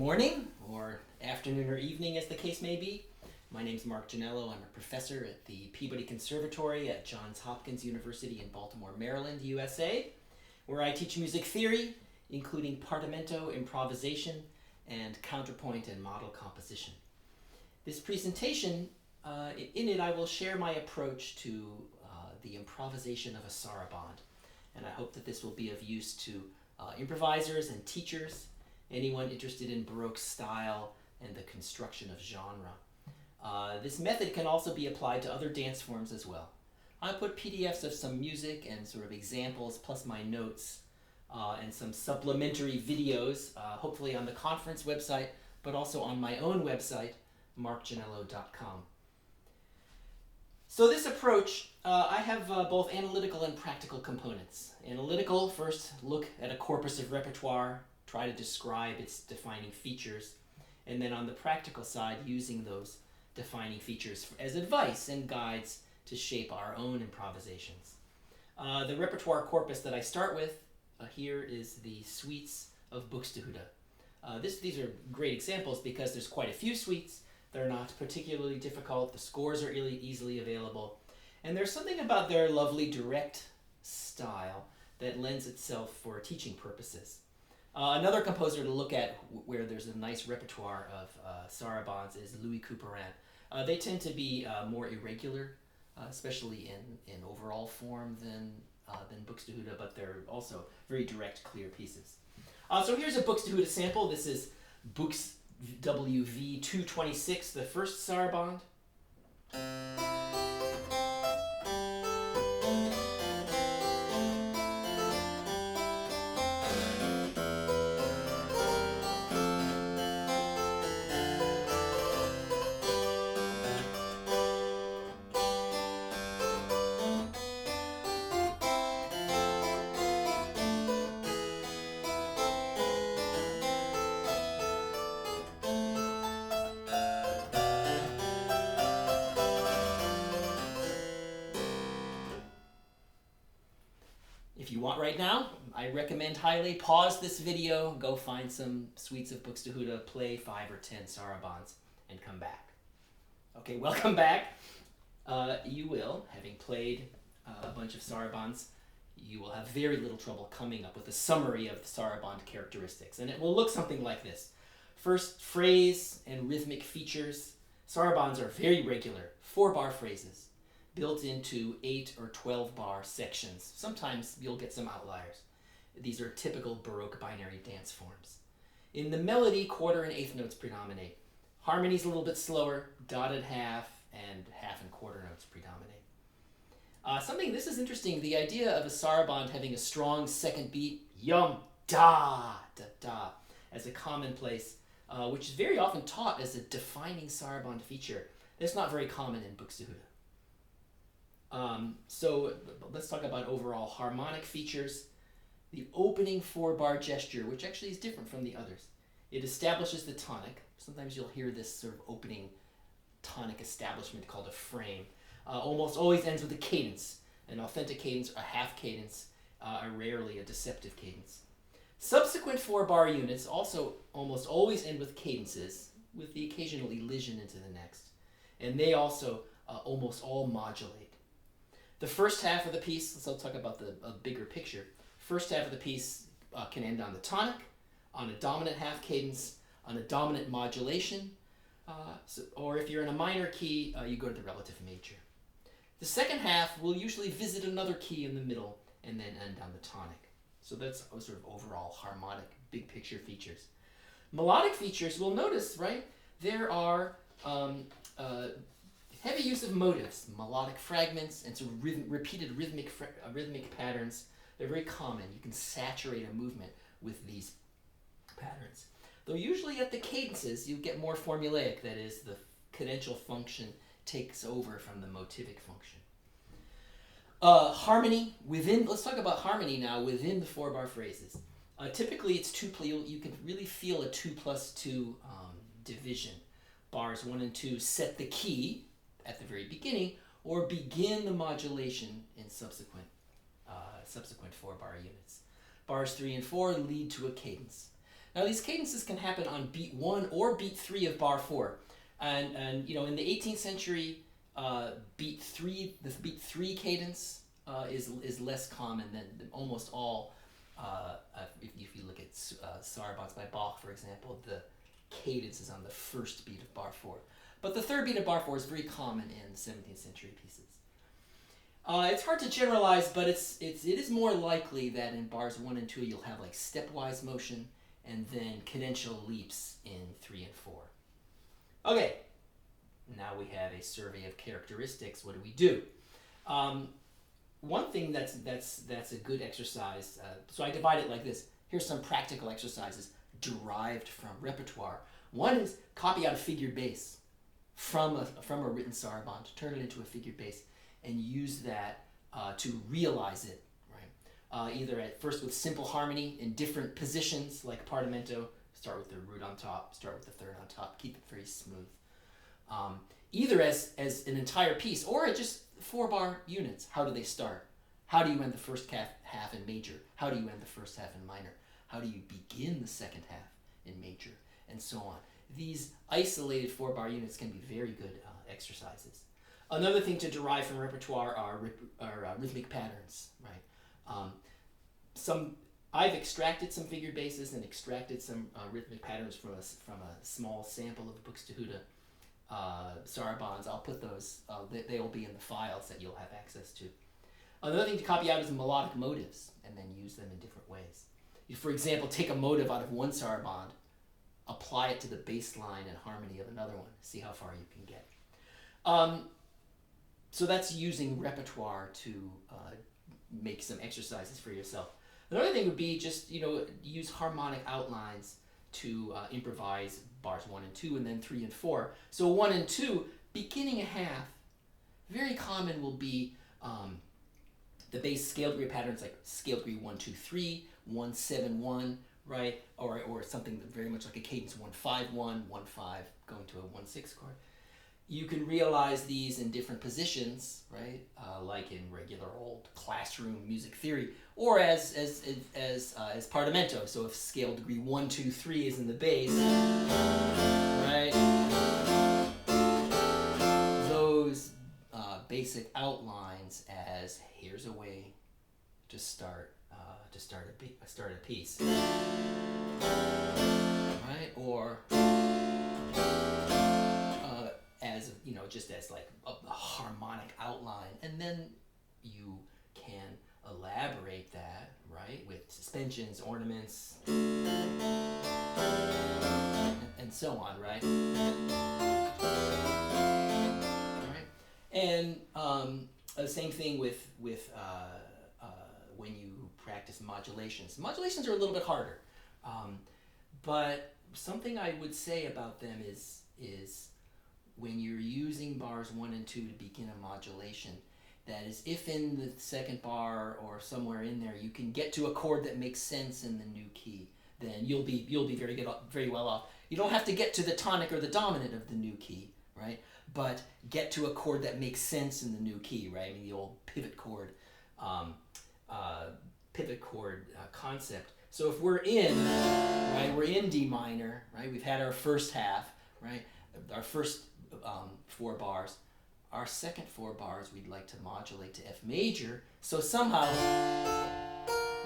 morning, or afternoon or evening as the case may be. My name's Mark Janello. I'm a professor at the Peabody Conservatory at Johns Hopkins University in Baltimore, Maryland, USA, where I teach music theory, including partimento, improvisation, and counterpoint and model composition. This presentation, in it I will share my approach to the improvisation of a sarabande, and I hope that this will be of use to improvisers and teachers, anyone interested in Baroque style and the construction of genre. This method can also be applied to other dance forms as well. I put PDFs of some music and sort of examples, plus my notes, and some supplementary videos, hopefully on the conference website, but also on my own website, markjanello.com. So this approach, I have both analytical and practical components. Analytical, first look at a corpus of repertoire, try to describe its defining features, and then on the practical side, using those defining features as advice and guides to shape our own improvisations. The repertoire corpus that I start with here is the suites of Buxtehude. These are great examples because there's quite a few suites. They're not particularly difficult. The scores are really easily available. And there's something about their lovely direct style that lends itself for teaching purposes. Another composer to look at where there's a nice repertoire of sarabandes is Louis Couperin. They tend to be more irregular, especially in overall form than Buxtehude, but they're also very direct, clear pieces. So here's a Buxtehude sample. This is Bux WV 226, the first sarabande. If you want right now, I recommend highly pause this video, go find some suites of Buxtehude, play 5 or 10 sarabandes, and come back. Okay, welcome back. You will, having played a bunch of sarabandes, you will have very little trouble coming up with a summary of the sarabande characteristics, and it will look something like this. First, phrase and rhythmic features. Sarabandes are very regular, 4-bar phrases, built into 8 or 12-bar sections. Sometimes you'll get some outliers. These are typical Baroque binary dance forms. In the melody, quarter and eighth notes predominate. Harmony's a little bit slower, dotted half and half and quarter notes predominate. This is interesting, the idea of a sarabande having a strong second beat, yum, da, da, da, as a commonplace, which is very often taught as a defining sarabande feature. It's not very common in Buxtehude. So let's talk about overall harmonic features. The opening 4-bar gesture, which actually is different from the others. It establishes the tonic. Sometimes you'll hear this sort of opening tonic establishment called a frame. Almost always ends with a cadence, an authentic cadence, a half cadence, rarely a deceptive cadence. Subsequent 4-bar units also almost always end with cadences, with the occasional elision into the next. And they also almost all modulate. The first half of the piece, let's talk about a bigger picture. First half of the piece can end on the tonic, on a dominant half cadence, on a dominant modulation, or if you're in a minor key, you go to the relative major. The second half will usually visit another key in the middle and then end on the tonic. So that's sort of overall harmonic, big picture features. Melodic features, we'll notice, right? There are heavy use of motives, melodic fragments, and sort of repeated rhythmic patterns. They're very common. You can saturate a movement with these patterns. Though usually at the cadences, you get more formulaic. That is, the cadential function takes over from the motivic function. Harmony within, let's talk about harmony now within the 4-bar phrases. Typically it's you can really feel a 2+2 division. Bars 1 and 2 set the key at the very beginning, or begin the modulation in subsequent 4-bar units. Bars 3 and 4 lead to a cadence. Now these cadences can happen on beat 1 or beat 3 of bar 4. And in the 18th century, the beat 3 cadence is less common than almost all. If you look at Sarabande by Bach, for example, the cadence is on the first beat of bar 4. But the third beat of bar 4 is very common in 17th century pieces. It's hard to generalize, but it is more likely that in bars 1 and 2 you'll have like stepwise motion and then cadential leaps in 3 and 4. Okay, now we have a survey of characteristics. What do we do? One thing that's a good exercise, so I divide it like this. Here's some practical exercises derived from repertoire. One is copy out a figured bass from a written sarabande, turn it into a figured bass, and use that to realize it, right? Either at first with simple harmony in different positions, like partimento, start with the root on top, start with the third on top, keep it very smooth. Either as an entire piece or at just 4-bar units. How do they start? How do you end the first half in major? How do you end the first half in minor? How do you begin the second half in major? And so on. These isolated 4-bar units can be very good exercises. Another thing to derive from repertoire are rhythmic patterns, right? I've extracted some figured basses and extracted some rhythmic patterns from a small sample of the Buxtehude sarabandes. I'll put those, they will be in the files that you'll have access to. Another thing to copy out is melodic motives and then use them in different ways. You, for example, take a motive out of one sarabande, apply it to the bass line and harmony of another one, see how far you can get. So that's using repertoire to make some exercises for yourself. Another thing would be just, use harmonic outlines to improvise bars 1 and 2 and then 3 and 4. So 1 and 2, beginning a half, very common will be the bass scale degree patterns like scale degree 1, 2, 3, 1, 7, 1, right? Or something very much like a cadence 1, 5, 1, 1, 5, going to a 1, 6 chord. You can realize these in different positions, right? Like in regular old classroom music theory, or as partimento. So if scale degree 1, 2, 3 is in the bass, right? Those basic outlines as here's a way to start a piece, right? Or as just as like a harmonic outline, and then you can elaborate that, right, with suspensions, ornaments, and so on, right? All right, and the same thing with when you practice modulations. Modulations are a little bit harder, but something I would say about them is when you're using bars 1 and 2 to begin a modulation, that is, if in the second bar or somewhere in there you can get to a chord that makes sense in the new key, then you'll be very well off. You don't have to get to the tonic or the dominant of the new key, right? But get to a chord that makes sense in the new key, right? I mean, the old pivot chord concept. So if we're in D minor, right? We've had our first half, right? Our first 4 bars. Our second 4 bars we'd like to modulate to F major. So somehow,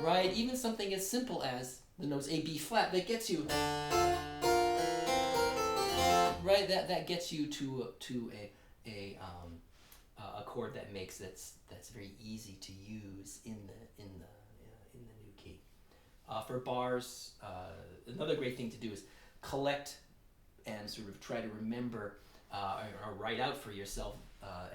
right, even something as simple as the notes A, B flat, that gets you, right, that gets you to a chord that makes that's very easy to use in the new key. For bars, another great thing to do is collect and sort of try to remember or write out for yourself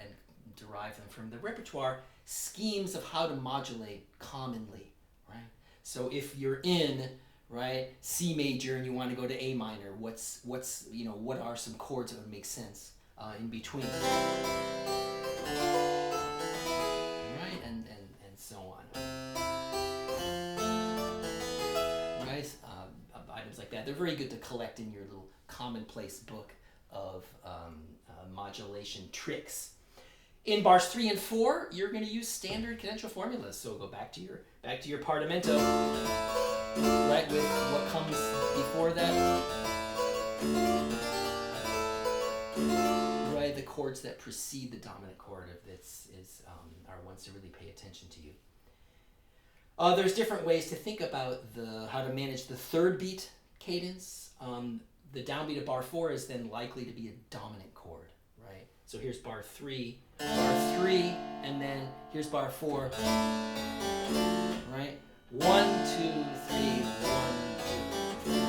and derive them from the repertoire schemes of how to modulate commonly, right? So if you're in, right, C major and you want to go to A minor, what are some chords that would make sense in between, right, and so on, right? Items like that, they're very good to collect in your little commonplace book of modulation tricks. In bars 3 and 4, you're going to use standard cadential formulas. So go back to your partimento, right, with what comes before that. Right, the chords that precede the dominant chord of this are ones to really pay attention to you. There's different ways to think about how to manage the third beat cadence. The downbeat of bar 4 is then likely to be a dominant chord, right? So here's bar 3, and then here's bar 4, right? 1, 2, 3, 1, 2, 3.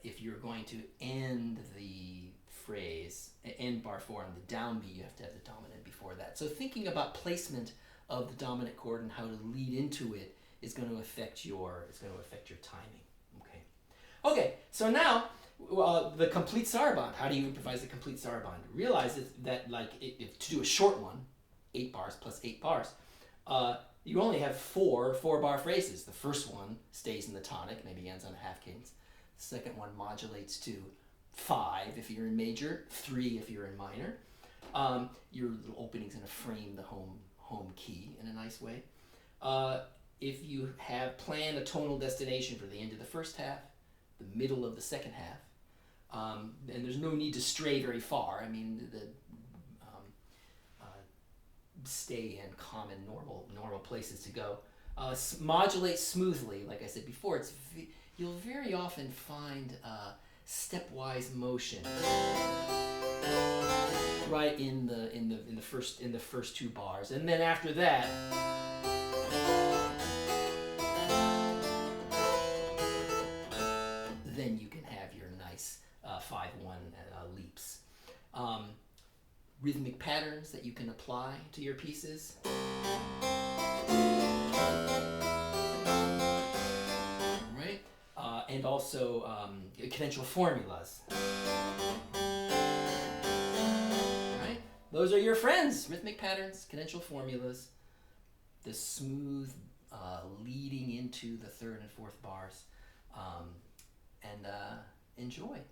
If you're going to end the phrase, end bar 4 on the downbeat, you have to have the dominant before that. So thinking about placement of the dominant chord and how to lead into it is going to affect your timing. Okay, so now the complete sarabande. How do you improvise the complete sarabande? Realize that if to do a short one, 8 bars plus 8 bars, you only have 4 bar phrases. The first one stays in the tonic, maybe ends on a half cadence. The second one modulates to 5 if you're in major, 3 if you're in minor. Your little opening's going to frame the home key in a nice way. If you have planned a tonal destination for the end of the first half, the middle of the second half, and there's no need to stray very far. I mean, stay in common normal places to go. Modulate smoothly, like I said before. You'll very often find stepwise motion right in the first 2 bars, and then after that, then you can have your nice 5-1 leaps. Rhythmic patterns that you can apply to your pieces. Right? And also cadential formulas. Right? Those are your friends. Rhythmic patterns, cadential formulas, the smooth leading into the 3rd and 4th bars. And enjoy.